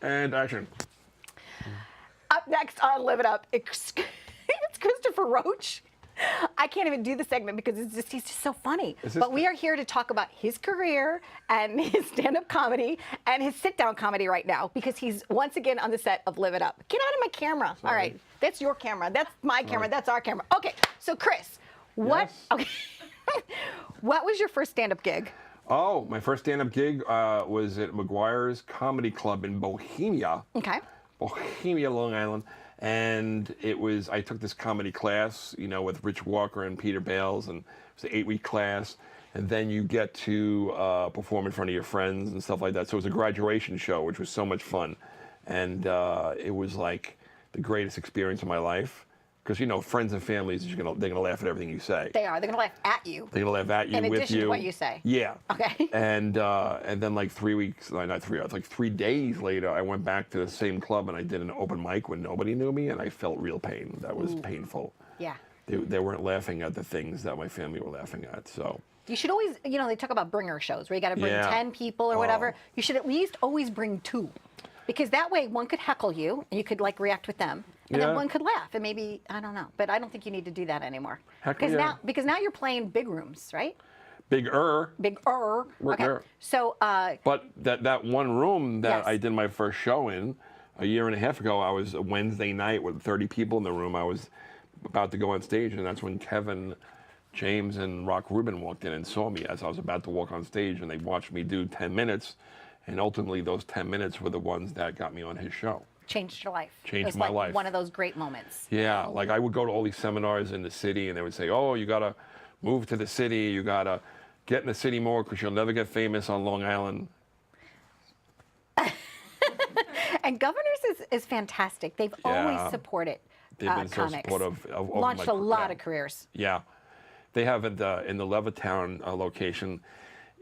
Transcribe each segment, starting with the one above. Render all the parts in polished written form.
And action. Up next on Live It Up, it's Christopher Roach. I can't even do the segment because he's just so funny. But we are here to talk about his career and his stand-up comedy and his sit-down comedy right now because he's once again on the set of Live It Up. Get out of my camera. Sorry. All right, that's your camera. That's my camera. That's our camera. Okay, so Chris, what? Yes. Okay, what was your first stand-up gig? Oh, my first stand-up gig was at McGuire's Comedy Club in Bohemia. Okay. Bohemia, Long Island. And I took this comedy class, with Rich Walker and Peter Bales, and it was an 8-week class. And then you get to perform in front of your friends and stuff like that. So it was a graduation show, which was so much fun. And it was like the greatest experience of my life. Because, friends and families, they're going to laugh at everything you say. They are. They're going to laugh at you. They're going to laugh at you, with you. In addition to what you say. Yeah. Okay. And then like 3 weeks, not 3 hours, like 3 days later, I went back to the same club and I did an open mic when nobody knew me and I felt real pain. That was painful. Yeah. They weren't laughing at the things that my family were laughing at, so. You should always, they talk about bringer shows where you got to bring 10 people or whatever. You should at least always bring 2. Because that way one could heckle you and you could like react with them. And then one could laugh and maybe, I don't know. But I don't think you need to do that anymore. Because now you're playing big rooms, right? Bigger. Okay. So but that one room that I did my first show in a year and a half ago, I was a Wednesday night with 30 people in the room. I was about to go on stage and that's when Kevin James and Rock Rubin walked in and saw me as I was about to walk on stage and they watched me do 10 minutes. And ultimately, those 10 minutes were the ones that got me on his show. Changed your life. Changed my life. One of those great moments. Yeah, like I would go to all these seminars in the city, and they would say, "Oh, you gotta move to the city. You gotta get in the city more because you'll never get famous on Long Island." And Governors is fantastic. They've always supported They've been comics. So supportive of launched a lot of careers. Yeah, they have in the Levittown location.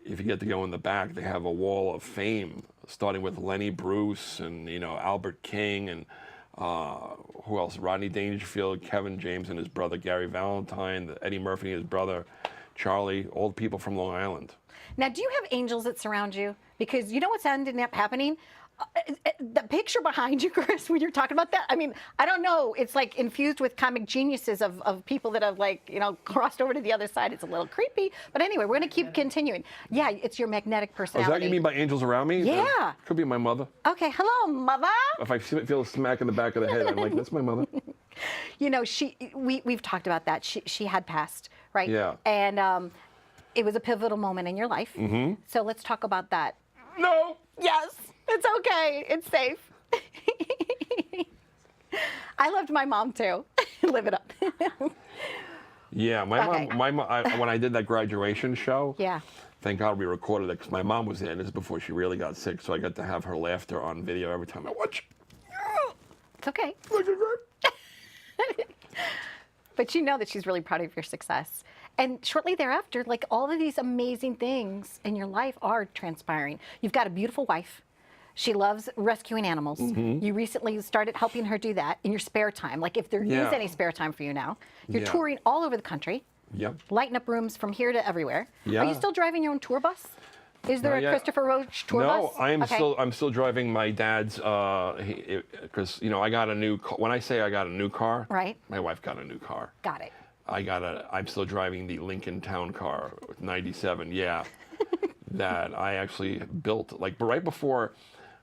If you get to go in the back, they have a wall of fame, starting with Lenny Bruce and Albert King and who else? Rodney Dangerfield, Kevin James and his brother Gary Valentine, Eddie Murphy and his brother Charlie, all the people from Long Island. Now, do you have angels that surround you? Because you know what's ended up happening? The picture behind you, Chris, when you're talking about that, I mean, I don't know. It's like infused with comic geniuses of people that have crossed over to the other side. It's a little creepy. But anyway, we're going to keep continuing. Yeah, it's your magnetic personality. Oh, is that what you mean by angels around me? Yeah. Could be my mother. Okay. Hello, mother. If I feel a smack in the back of the head, I'm like, that's my mother. We've talked about that. She had passed, right? Yeah. And it was a pivotal moment in your life. Mm-hmm. So let's talk about that. No. Yes. It's okay. It's safe. I loved my mom too. Live it up. Yeah, my mom. When I did that graduation show. Yeah. Thank God we recorded it because my mom was there. And this is before she really got sick, so I got to have her laughter on video every time I watch. It's okay. But you know that she's really proud of your success. And shortly thereafter, all of these amazing things in your life are transpiring. You've got a beautiful wife. She loves rescuing animals. Mm-hmm. You recently started helping her do that in your spare time. If there is any spare time for you now. You're touring all over the country. Yep. Lighting up rooms from here to everywhere. Yeah. Are you still driving your own tour bus? Is there a Christopher Roach tour bus? No, I'm still driving my dad's, because, I got a new car. When I say I got a new car, right? My wife got a new car. Got it. I'm still driving the Lincoln Town Car, 97, that I actually built, but right before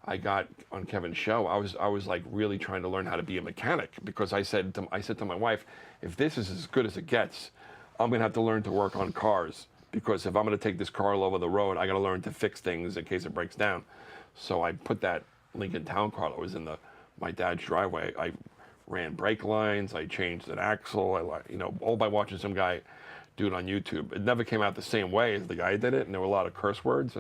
I got on Kevin's show, I was really trying to learn how to be a mechanic because I said to my wife, if this is as good as it gets, I'm gonna have to learn to work on cars because if I'm gonna take this car all over the road, I gotta learn to fix things in case it breaks down. So I put that Lincoln Town Car that was in my dad's driveway. I ran brake lines, I changed an axle, all by watching some guy do it on YouTube. It never came out the same way as the guy did it, and there were a lot of curse words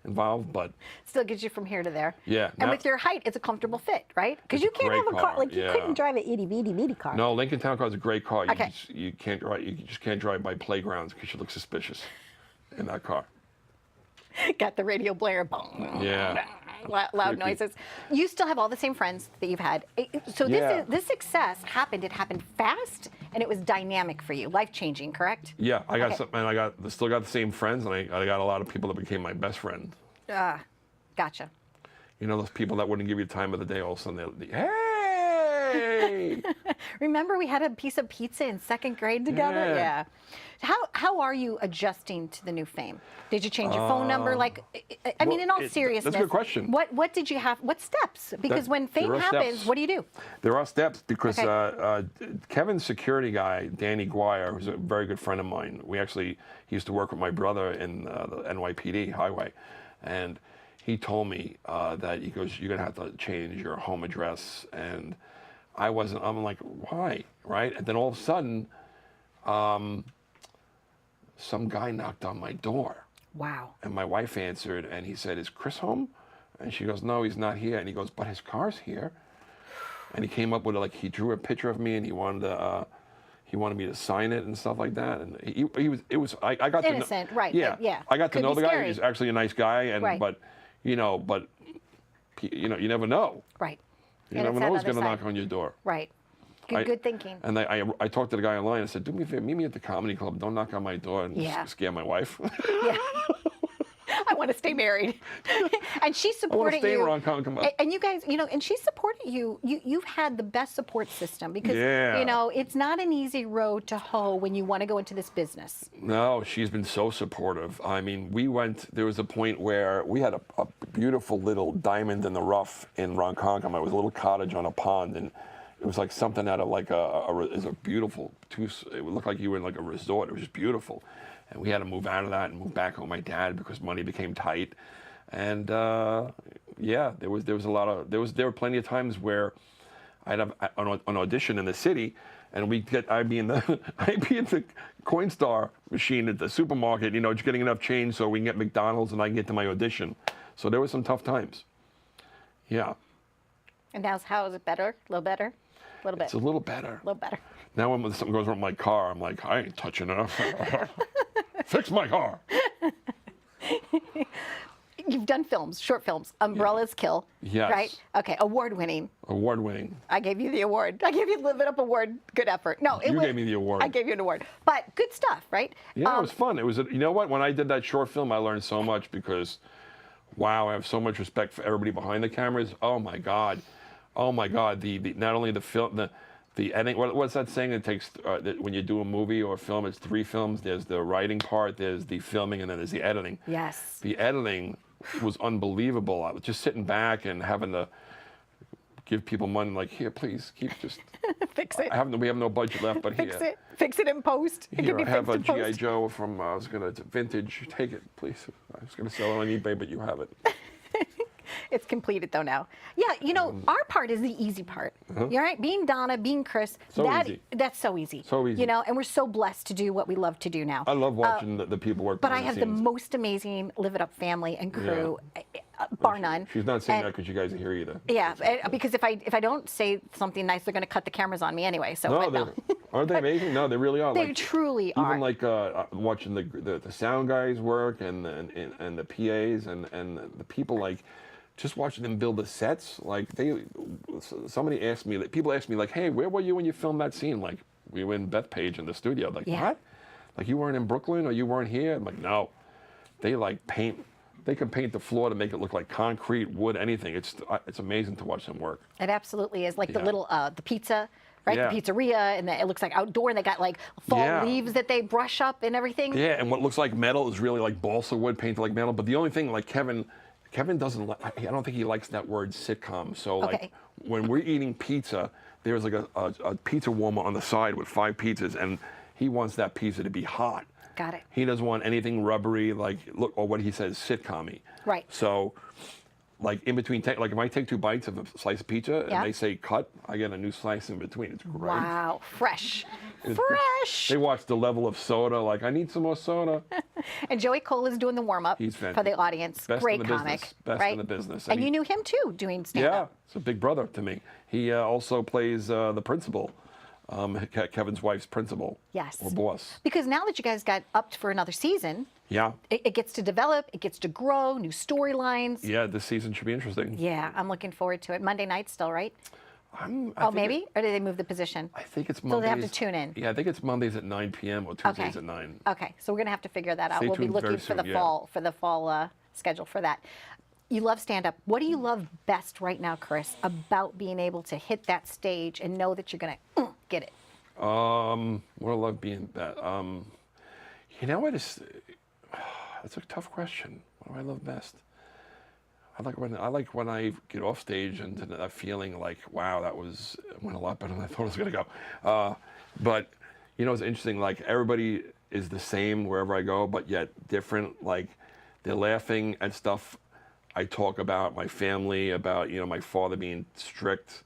involved, but still gets you from here to there. Yeah. And with your height, it's a comfortable fit, right? Because you can't have a car you couldn't drive an itty bitty car. No, Lincoln Town Car is a great car. You can't drive. You just can't drive by playgrounds because you look suspicious in that car. Got the radio blare, boom. Yeah. Loud noises. You still have all the same friends that you've had. So this success happened. It happened fast, and it was dynamic for you, life-changing. Correct? Yeah, I got some, and I still got the same friends, and I got a lot of people that became my best friend. Gotcha. You know those people that wouldn't give you time of the day, all of a sudden they hey! Remember we had a piece of pizza in 2nd grade together? Yeah. How are you adjusting to the new fame? Did you change your phone number? Like, I mean, in all seriousness. That's a good question. What did you have? What steps? Because when fame happens, what do you do? There are steps because Kevin's security guy, Danny Guire, who's a very good friend of mine, he used to work with my brother in the NYPD highway, and he told me that he goes, you're gonna have to change your home address, and I'm like, why, right? And then all of a sudden, some guy knocked on my door. Wow. And my wife answered, and he said, is Chris home? And she goes, no, he's not here. And he goes, but his car's here. And he came up with he drew a picture of me, and he wanted me to sign it and stuff like that. And I got innocent, to know, right? Yeah, yeah. I got to know the guy. Scary. He's actually a nice guy, and right. but you never know. Right. You never know who's going to knock on your door. Right. Good thinking. And I talked to the guy online and said, do me a favor, meet me at the comedy club. Don't knock on my door and scare my wife. Yeah. I want to stay married. And she supported you. I want to stay around. And you guys, and she supported you. You've had the best support system because, it's not an easy road to hoe when you want to go into this business. No, she's been so supportive. I mean, there was a point where we had a beautiful little diamond in the rough in Ronkonkoma. It was a little cottage on a pond, and it was like something out of like a beautiful, it would look like you were in like a resort. It was just beautiful. And we had to move out of that and move back home with my dad because money became tight. And there were plenty of times where I'd have an audition in the city, and I'd be in the Coinstar machine at the supermarket, just getting enough change so we can get McDonald's and I can get to my audition. So there were some tough times. Yeah. And how is it better? A little better? A little bit. It's a little better. A little better. Now when something goes wrong with my car, I'm like, I ain't touching it. Fix my car. You've done films, short films. Umbrellas Kill. Yes. Right? Okay, award-winning. Award-winning. I gave you the award. I gave you the Live It Up award. Good effort. No, you gave me the award. I gave you an award. But good stuff, right? Yeah, it was fun. It was, you know what? When I did that short film, I learned so much because, wow, I have so much respect for everybody behind the cameras. Oh my God. Oh my God. The not only the film, the editing. What's that saying? It takes when you do a movie or a film, it's 3 films. There's the writing part, there's the filming, and then there's the editing. Yes. The editing was unbelievable. I was just sitting back and having to give people money, like, here, please, keep just fix it. We have no budget left, but Fix it in post. Here, I have a G.I. Joe from it's vintage. Take it, please. I was gonna sell it on eBay, but you have it. It's completed though now. Yeah, our part is the easy part. You're right. Being Donna, being Chris, easy. That's so easy. So easy. And we're so blessed to do what we love to do now. I love watching the people work. But I have the most amazing Live It Up family and crew, bar none. She's not saying that because you guys are here either. Yeah, because if I don't say something nice, they're going to cut the cameras on me anyway. So no. Aren't they amazing? No, they really are. They truly are. Even like watching the sound guys work and the PAs and the people, like just watching them build the sets. Like somebody asked me, people asked me like, hey, where were you when you filmed that scene? Like, we were in Bethpage in the studio. Like, what? Like, you weren't in Brooklyn or you weren't here? I'm like, no. They like paint. They can paint the floor to make it look like concrete, wood, anything. It's amazing to watch them work. It absolutely is. Like the little the pizza, right? The pizzeria, and it looks like outdoor, and they got like fall leaves that they brush up and everything. Yeah, and what looks like metal is really like balsa wood painted like metal. But the only thing, like Kevin doesn't like. I don't think he likes that word sitcom. So like when we're eating pizza, there's like a pizza warmer on the side with 5 pizzas, and he wants that pizza to be hot. Got it. He doesn't want anything rubbery, or what he says, sitcom-y. Right. So, like in between, like if I take 2 bites of a slice of pizza and they say cut, I get a new slice in between. It's great. Wow, fresh. Fresh. They watch the level of soda, like, I need some more soda. And Joey Cole is doing the warm-up for the audience. Best Great in the comic. Business. Best in the business. And you knew him too, doing stand-up. Yeah, it's a big brother to me. He also plays the principal. Kevin's wife's principal. Yes. Or boss. Because now that you guys got upped for another season, it gets to develop, it gets to grow, new storylines. Yeah, this season should be interesting. Yeah, I'm looking forward to it. Monday night still, right? Maybe? Or did they move the position? I think it's Mondays. So they have to tune in. Yeah, I think it's Mondays at 9 p.m. or Tuesdays at 9. Okay, so we're going to have to figure that out. Stay We'll be tuned looking very for the soon, fall schedule for that. You love stand-up. What do you love best right now, Chris, about being able to hit that stage and know that you're going to get it? What do I love being that? You know what? It's a tough question. What do I love best? I like when I get off stage and that feeling like, wow, went a lot better than I thought it was going to go. But you know, it's interesting. Like everybody is the same wherever I go, but yet different. Like they're laughing at stuff I talk about, my family, about, you know, my father being strict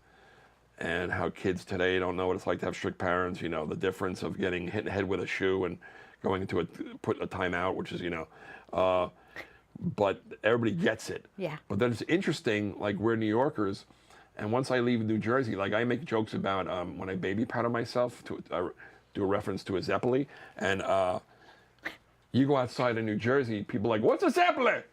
and how kids today don't know what it's like to have strict parents, you know, the difference of getting hit in the head with a shoe and going into put a timeout, which is, you know, but everybody gets it. Yeah. But then it's interesting, like we're New Yorkers, and once I leave New Jersey, like I make jokes about when I baby powder myself, to do a reference to a Zeppeli, and you go outside in New Jersey, people are like, what's a Zeppeli?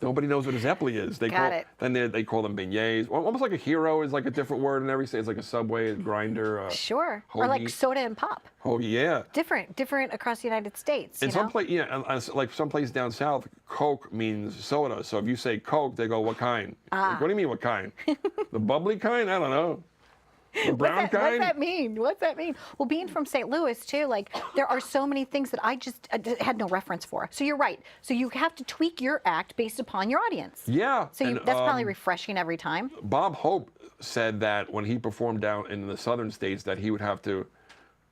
Nobody knows what a Zeppeli is. Then they call them beignets. Almost like a hero is like a different word in every state. It's like a Subway, a grinder. Sure. Hoagie. Or like soda and pop. Oh yeah. Different across the United States. In some place, yeah, like some place down south, Coke means soda. So if you say Coke, they go, what kind? Like, what do you mean, what kind? The bubbly kind? I don't know. The brown kind? What's that mean? What's that mean? Well, being from St. Louis too, like there are so many things that I just had no reference for. So you're right. So you have to tweak your act based upon your audience. Yeah. So that's probably refreshing every time. Bob Hope said that when he performed down in the southern states that he would have to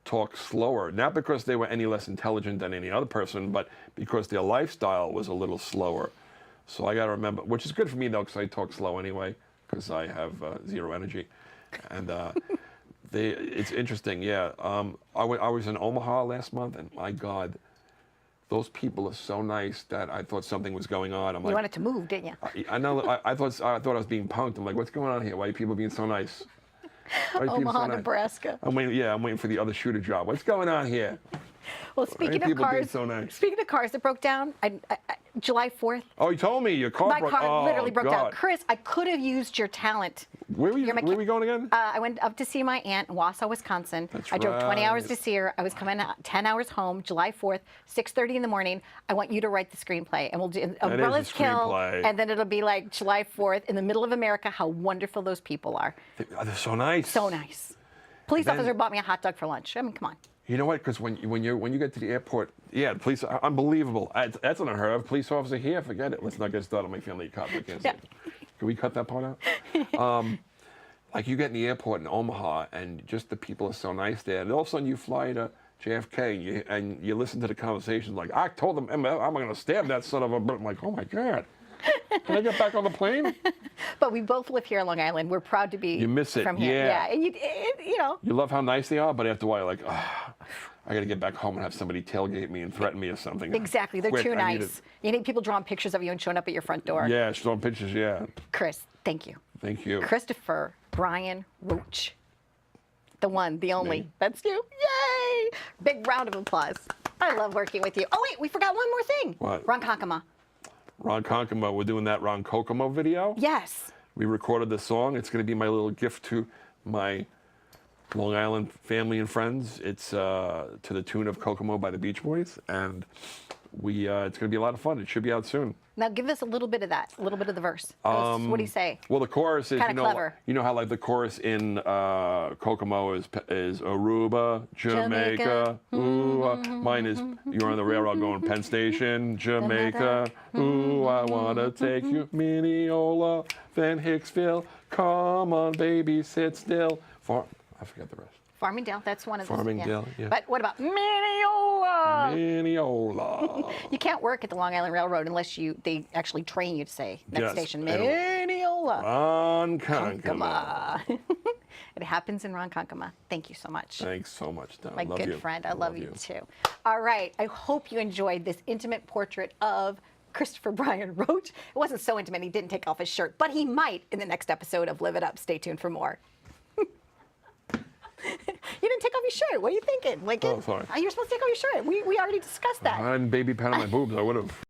talk slower, not because they were any less intelligent than any other person, but because their lifestyle was a little slower. So I got to remember, which is good for me though, because I talk slow anyway, because I have zero energy. And it's interesting, yeah. I was in Omaha last month, and my God, those people are so nice that I thought something was going on. You wanted to move, didn't you? I know. I thought I was being punked. I'm like, what's going on here? Why are people being so nice? Omaha, Nebraska. I'm waiting for the other shoe to drop. What's going on here? Well, speaking of cars, speaking of cars that broke down, July 4th. Oh, you told me your car broke down. My car literally broke down. Chris, I could have used your talent. Where were we going again? I went up to see my aunt in Wausau, Wisconsin. I drove 20 hours to see her. I was coming out 10 hours home, July 4th, 6:30 in the morning. I want you to write the screenplay, and we'll do Umbrella's Kill, and then it'll be like July 4th in the middle of America, how wonderful those people are. They're so nice. So nice. Police officer bought me a hot dog for lunch. I mean, come on. You know what? Because when you get to the airport, yeah, the police, unbelievable. That's unheard of. Police officer here, forget it. Let's not get started on my family cop. I can't say it. Can we cut that part out? Like you get in the airport in Omaha, and just the people are so nice there. And all of a sudden you fly to JFK, and you listen to the conversations. Like I told them, I'm going to stab that son of a. I'm like, oh my God. Can I get back on the plane? But we both live here on Long Island. We're proud to be you miss it. From here. Yeah. And you know. You love how nice they are, but after a while, you're like, oh, I got to get back home and have somebody tailgate me and threaten me or something. Exactly. They're too nice. You need people drawing pictures of you and showing up at your front door. Yeah, showing pictures, yeah. Chris, thank you. Thank you. Christopher Brian Roach. The one, the only. Me. That's you. Yay! Big round of applause. I love working with you. Oh, wait, we forgot one more thing. What? Ron Konkoma. Ron Konkoma, we're doing that Ron Kokomo video. Yes. We recorded the song. It's going to be my little gift to my Long Island family and friends. It's to the tune of Kokomo by the Beach Boys, and it's going to be a lot of fun. It should be out soon. Now give us a little bit of that, a little bit of the verse. What do you say? Well, the chorus is, clever. You know how like the chorus in Kokomo is Aruba, Jamaica, ooh, mine is you're on the railroad going Penn Station, Jamaica, ooh, I wanna take you, Mineola, then Hicksville, come on baby, sit still. I forget the rest. Farmingdale, that's one of those. Farmingdale, yeah. But what about Mineola? Mineola. You can't work at the Long Island Railroad unless they actually train you to say next station, Mineola. Ron Konkoma. It happens in Ron Konkoma. Thank you so much. Thanks so much, Donna. My good friend. I love you too. All right. I hope you enjoyed this intimate portrait of Christopher Brian Roach. It wasn't so intimate he didn't take off his shirt, but he might in the next episode of Live It Up. Stay tuned for more. You didn't take off your shirt. What are you thinking? Like, oh, sorry. You're supposed to take off your shirt. We already discussed that. I didn't baby powder my boobs. I would have.